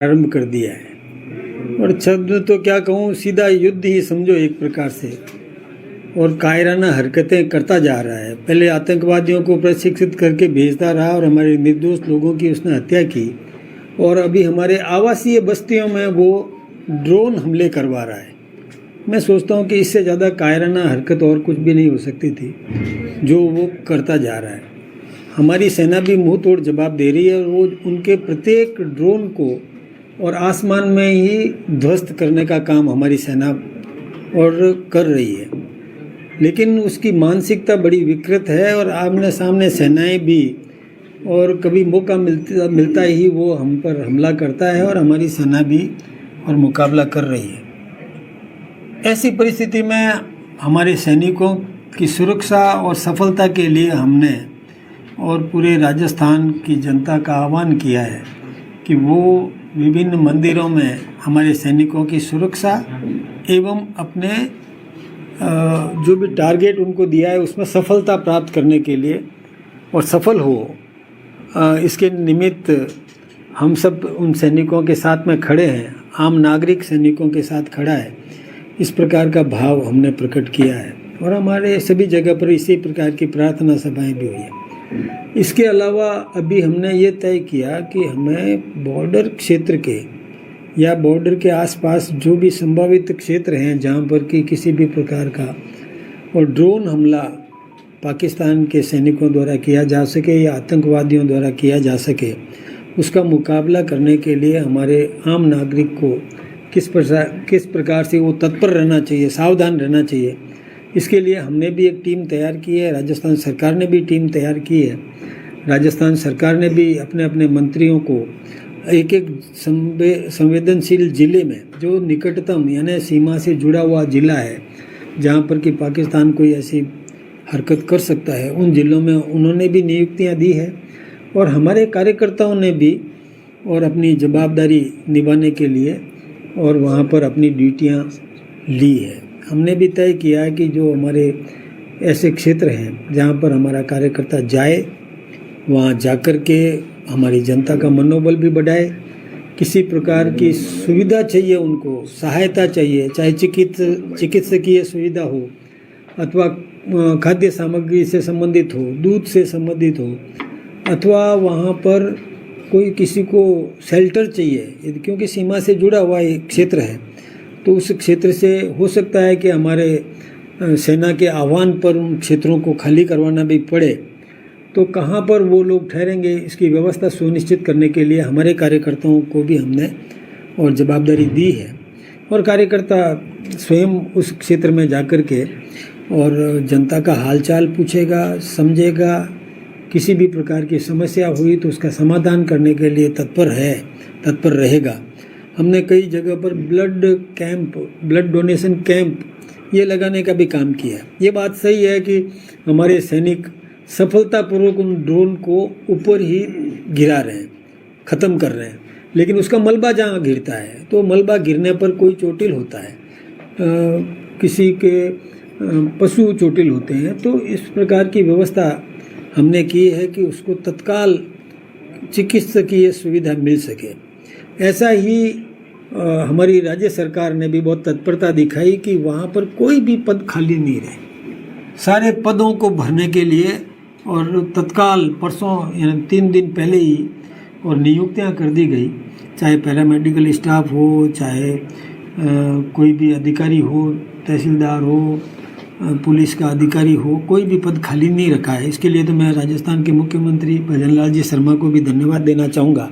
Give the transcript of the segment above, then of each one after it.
आरंभ कर दिया है। और शब्द तो क्या कहूँ, सीधा युद्ध ही समझो एक प्रकार से। और कायराना हरकतें करता जा रहा है। पहले आतंकवादियों को प्रशिक्षित करके भेजता रहा और हमारे निर्दोष लोगों की उसने हत्या की। और अभी हमारे आवासीय बस्तियों में वो ड्रोन हमले करवा रहा है। मैं सोचता हूँ कि इससे ज़्यादा कायराना हरकत और कुछ भी नहीं हो सकती थी जो वो करता जा रहा है। हमारी सेना भी मुंह तोड़ जवाब दे रही है और वो उनके प्रत्येक ड्रोन को और आसमान में ही ध्वस्त करने का काम हमारी सेना और कर रही है। लेकिन उसकी मानसिकता बड़ी विकृत है और आमने सामने सेनाएं भी, और कभी मौका मिलता ही वो हम पर हमला करता है और हमारी सेना भी और मुकाबला कर रही है। ऐसी परिस्थिति में हमारे सैनिकों की सुरक्षा और सफलता के लिए हमने और पूरे राजस्थान की जनता का आह्वान किया है कि वो विभिन्न मंदिरों में हमारे सैनिकों की सुरक्षा एवं अपने जो भी टारगेट उनको दिया है उसमें सफलता प्राप्त करने के लिए और सफल हो, इसके निमित्त हम सब उन सैनिकों के साथ में खड़े हैं। आम नागरिक सैनिकों के साथ खड़ा है। इस प्रकार का भाव हमने प्रकट किया है और हमारे सभी जगह पर इसी प्रकार की प्रार्थना सभाएं भी हुई है। इसके अलावा अभी हमने ये तय किया कि हमें बॉर्डर क्षेत्र के या बॉर्डर के आसपास जो भी संभावित क्षेत्र हैं जहाँ पर कि किसी भी प्रकार का और ड्रोन हमला पाकिस्तान के सैनिकों द्वारा किया जा सके या आतंकवादियों द्वारा किया जा सके, उसका मुकाबला करने के लिए हमारे आम नागरिक को किस प्रकार से वो तत्पर रहना चाहिए, सावधान रहना चाहिए। इसके लिए हमने भी एक टीम तैयार की है। राजस्थान सरकार ने भी टीम तैयार की है। राजस्थान सरकार ने भी अपने अपने मंत्रियों को एक एक संवेदनशील जिले में जो निकटतम यानी सीमा से जुड़ा हुआ जिला है जहाँ पर कि पाकिस्तान कोई ऐसी हरकत कर सकता है, उन जिलों में उन्होंने भी नियुक्तियाँ दी है। और हमारे कार्यकर्ताओं ने भी और अपनी जवाबदारी निभाने के लिए और वहाँ पर अपनी ड्यूटियाँ ली है। हमने भी तय किया है कि जो हमारे ऐसे क्षेत्र हैं जहाँ पर हमारा कार्यकर्ता जाए, वहाँ जाकर के हमारी जनता का मनोबल भी बढ़ाए। किसी प्रकार की सुविधा चाहिए, उनको सहायता चाहिए, चाहे चिकित्सकीय सुविधा हो अथवा खाद्य सामग्री से संबंधित हो, दूध से संबंधित हो, अथवा वहाँ पर कोई किसी को शेल्टर चाहिए, क्योंकि सीमा से जुड़ा हुआ एक क्षेत्र है तो उस क्षेत्र से हो सकता है कि हमारे सेना के आह्वान पर उन क्षेत्रों को खाली करवाना भी पड़े, तो कहाँ पर वो लोग ठहरेंगे इसकी व्यवस्था सुनिश्चित करने के लिए हमारे कार्यकर्ताओं को भी हमने और जवाबदारी दी है। और कार्यकर्ता स्वयं उस क्षेत्र में जाकर के और जनता का हालचाल पूछेगा, समझेगा, किसी भी प्रकार की समस्या हुई तो उसका समाधान करने के लिए तत्पर रहेगा। हमने कई जगह पर ब्लड डोनेशन कैंप ये लगाने का भी काम किया है। ये बात सही है कि हमारे सैनिक सफलतापूर्वक उन ड्रोन को ऊपर ही गिरा रहे हैं, ख़त्म कर रहे हैं, लेकिन उसका मलबा जहाँ गिरता है तो मलबा गिरने पर कोई चोटिल होता है, किसी के पशु चोटिल होते हैं, तो इस प्रकार की व्यवस्था हमने की है कि उसको तत्काल चिकित्सकीय सुविधा मिल सके। ऐसा ही हमारी राज्य सरकार ने भी बहुत तत्परता दिखाई कि वहाँ पर कोई भी पद खाली नहीं रहे। सारे पदों को भरने के लिए और तत्काल परसों यानी 3 दिन पहले ही और नियुक्तियाँ कर दी गई, चाहे पैरामेडिकल स्टाफ हो, चाहे कोई भी अधिकारी हो, तहसीलदार हो, पुलिस का अधिकारी हो, कोई भी पद खाली नहीं रखा है। इसके लिए तो मैं राजस्थान के मुख्यमंत्री भजनलाल जी शर्मा को भी धन्यवाद देना चाहूँगा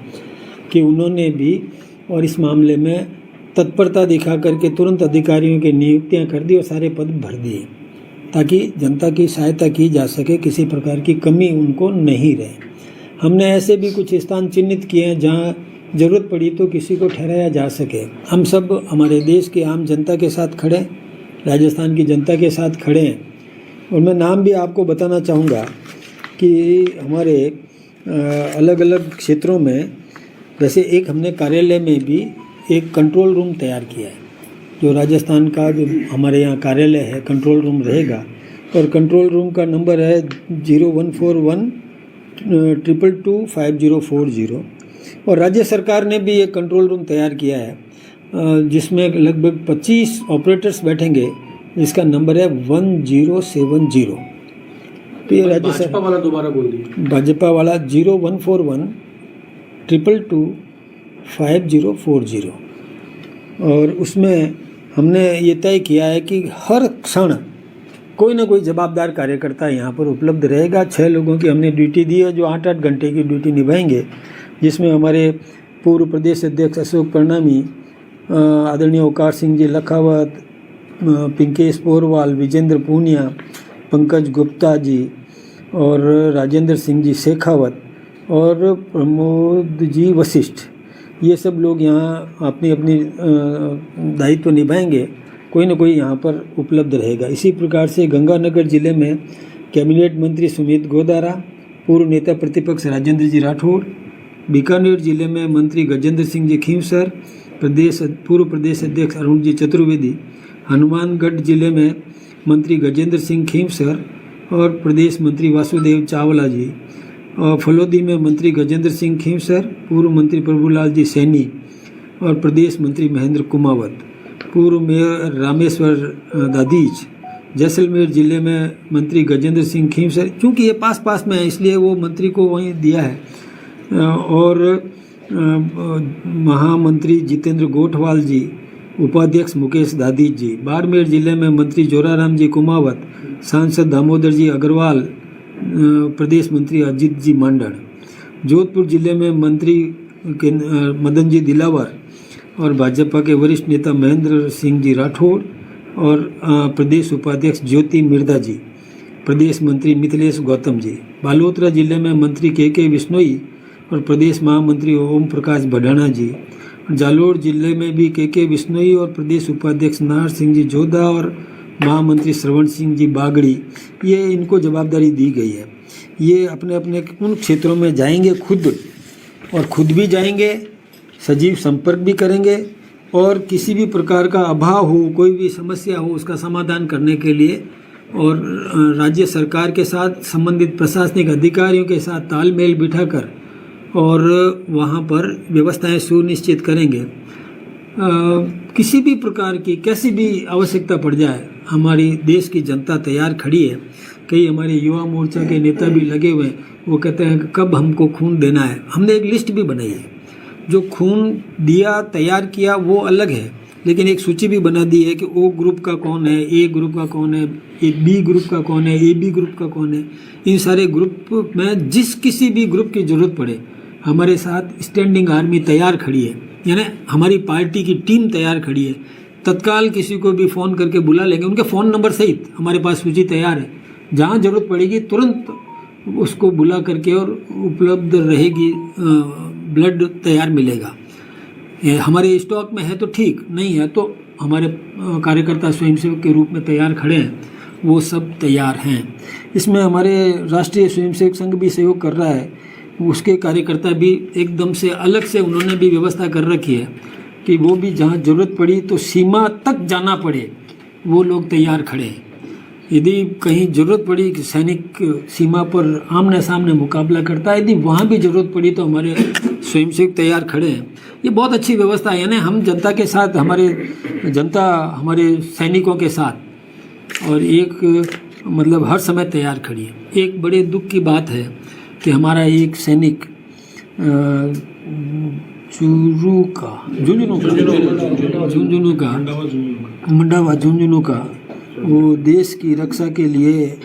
कि उन्होंने भी और इस मामले में तत्परता दिखा करके तुरंत अधिकारियों की नियुक्तियां कर दी और सारे पद भर दिए ताकि जनता की सहायता की जा सके, किसी प्रकार की कमी उनको नहीं रहे। हमने ऐसे भी कुछ स्थान चिन्हित किए हैं जहाँ ज़रूरत पड़ी तो किसी को ठहराया जा सके। हम सब हमारे देश की आम जनता के साथ खड़े, राजस्थान की जनता के साथ खड़े हैं। और मैं नाम भी आपको बताना चाहूँगा कि हमारे अलग अलग क्षेत्रों में, जैसे एक हमने कार्यालय में भी एक कंट्रोल रूम तैयार किया है, जो राजस्थान का जो हमारे यहाँ कार्यालय है कंट्रोल रूम रहेगा। और कंट्रोल रूम का नंबर है 0141 222 5040। और राज्य सरकार ने भी एक कंट्रोल रूम तैयार किया है जिसमें लगभग 25 ऑपरेटर्स बैठेंगे, जिसका नंबर है 1070। तो ये राज्य भाजपा वाला दोबारा बोल दिए, भाजपा वाला 0141 222 5040। और उसमें हमने ये तय किया है कि हर क्षण कोई ना कोई जवाबदार कार्यकर्ता यहाँ पर उपलब्ध रहेगा। 6 लोगों की हमने ड्यूटी दी है जो 8-8 घंटे की ड्यूटी निभाएंगे, जिसमें हमारे पूर्व प्रदेश अध्यक्ष अशोक परनामी, आदरणीय ओकार सिंह जी लखावत, पिंकेश पोरवाल, विजेंद्र पूनिया, पंकज गुप्ता जी और राजेंद्र सिंह जी शेखावत और प्रमोद जी वशिष्ठ, ये सब लोग यहाँ अपनी अपनी दायित्व निभाएंगे। कोई ना कोई यहाँ पर उपलब्ध रहेगा। इसी प्रकार से गंगानगर जिले में कैबिनेट मंत्री सुमित गोदारा, पूर्व नेता प्रतिपक्ष राजेंद्र जी राठौड़, बीकानेर जिले में मंत्री गजेंद्र सिंह जी खींवसर, पूर्व प्रदेश अध्यक्ष अरुण जी चतुर्वेदी, हनुमानगढ़ जिले में मंत्री गजेंद्र सिंह खींवसर और प्रदेश मंत्री वासुदेव चावला जी, और फलोदी में मंत्री गजेंद्र सिंह खींवसर, पूर्व मंत्री प्रभुलाल जी सैनी और प्रदेश मंत्री महेंद्र कुमावत, पूर्व मेयर रामेश्वर दादीज। जैसलमेर जिले में मंत्री गजेंद्र सिंह खींवसर, चूँकि ये पास पास में है इसलिए वो मंत्री को वहीं दिया है, और महामंत्री जितेंद्र गोठवाल जी, उपाध्यक्ष मुकेश दादीज जी। बाड़मेर जिले में मंत्री जोराराम जी कुमावत, सांसद दामोदर जी अग्रवाल, प्रदेश मंत्री अजीत जी मांडर। जोधपुर जिले में मंत्री मदन जी दिलावर और भाजपा के वरिष्ठ नेता महेंद्र सिंह जी राठौड़ और प्रदेश उपाध्यक्ष ज्योति मिर्धा जी, प्रदेश मंत्री मिथिलेश गौतम जी। बालोतरा जिले में मंत्री के बिश्नोई और प्रदेश महामंत्री ओम प्रकाश बढ़ाना जी। जालोर जिले में भी के बिश्नोई और प्रदेश उपाध्यक्ष नाहर सिंह जी जोधा और महामंत्री श्रवण सिंह जी बागड़ी, ये इनको जवाबदारी दी गई है। ये अपने अपने उन क्षेत्रों में जाएंगे खुद भी जाएंगे, सजीव संपर्क भी करेंगे और किसी भी प्रकार का अभाव हो, कोई भी समस्या हो, उसका समाधान करने के लिए और राज्य सरकार के साथ संबंधित प्रशासनिक अधिकारियों के साथ तालमेल बिठाकर और वहाँ पर व्यवस्थाएं सुनिश्चित करेंगे। किसी भी प्रकार की कैसी भी आवश्यकता पड़ जाए, हमारी देश की जनता तैयार खड़ी है। कई हमारे युवा मोर्चा के नेता भी लगे हुए हैं, वो कहते हैं कि कब हमको खून देना है। हमने एक लिस्ट भी बनाई है, जो खून दिया तैयार किया वो अलग है, लेकिन एक सूची भी बना दी है कि ओ ग्रुप का कौन है, ए ग्रुप का कौन है, बी ग्रुप का कौन है, ए बी ग्रुप का कौन है। इन सारे ग्रुप में जिस किसी भी ग्रुप की ज़रूरत पड़े, हमारे साथ स्टैंडिंग आर्मी तैयार खड़ी है, यानी हमारी पार्टी की टीम तैयार खड़ी है। तत्काल किसी को भी फ़ोन करके बुला लेंगे, उनके फ़ोन नंबर सहित हमारे पास सूची तैयार है। जहाँ ज़रूरत पड़ेगी तुरंत उसको बुला करके और उपलब्ध रहेगी, ब्लड तैयार मिलेगा। हमारे स्टॉक में है तो ठीक, नहीं है तो हमारे कार्यकर्ता स्वयंसेवक के रूप में तैयार खड़े हैं, वो सब तैयार हैं। इसमें हमारे राष्ट्रीय स्वयंसेवक संघ भी सहयोग कर रहा है, उसके कार्यकर्ता भी एकदम से अलग से उन्होंने भी व्यवस्था कर रखी है कि वो भी जहाँ ज़रूरत पड़ी तो सीमा तक जाना पड़े, वो लोग तैयार खड़े हैं। यदि कहीं ज़रूरत पड़ी कि सैनिक सीमा पर आमने सामने मुकाबला करता है, यदि वहाँ भी ज़रूरत पड़ी तो हमारे स्वयंसेवक तैयार खड़े हैं। ये बहुत अच्छी व्यवस्था है, यानी हम जनता के साथ, जनता हमारे सैनिकों के साथ, और एक मतलब हर समय तैयार खड़ी है। एक बड़े दुख की बात है कि हमारा एक सैनिक झुंझुनू का वो देश की रक्षा के लिए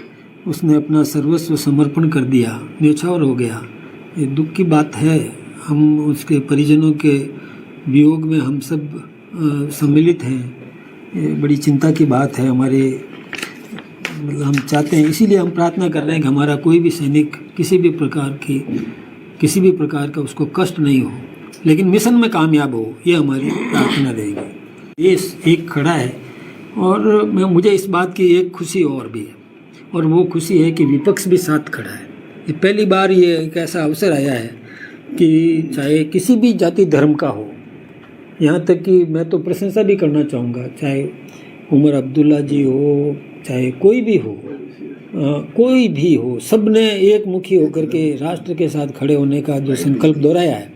उसने अपना सर्वस्व समर्पण कर दिया, न्यौछावर हो गया। ये दुख की बात है। हम उसके परिजनों के वियोग में हम सब सम्मिलित हैं। ये बड़ी चिंता की बात है हमारे, मतलब हम चाहते हैं, इसीलिए हम प्रार्थना कर रहे हैं कि हमारा कोई भी सैनिक किसी भी प्रकार का उसको कष्ट नहीं हो, लेकिन मिशन में कामयाब हो, ये हमारी प्रार्थना रहेगी। देश एक खड़ा है और मुझे इस बात की एक खुशी और भी है, और वो खुशी है कि विपक्ष भी साथ खड़ा है। ये पहली बार ये एक ऐसा अवसर आया है कि चाहे किसी भी जाति धर्म का हो, यहाँ तक कि मैं तो प्रशंसा भी करना चाहूँगा, चाहे उमर अब्दुल्ला जी हो, चाहे कोई भी हो, सब ने एक मुखी होकर के राष्ट्र के साथ खड़े होने का जो संकल्प दोहराया है,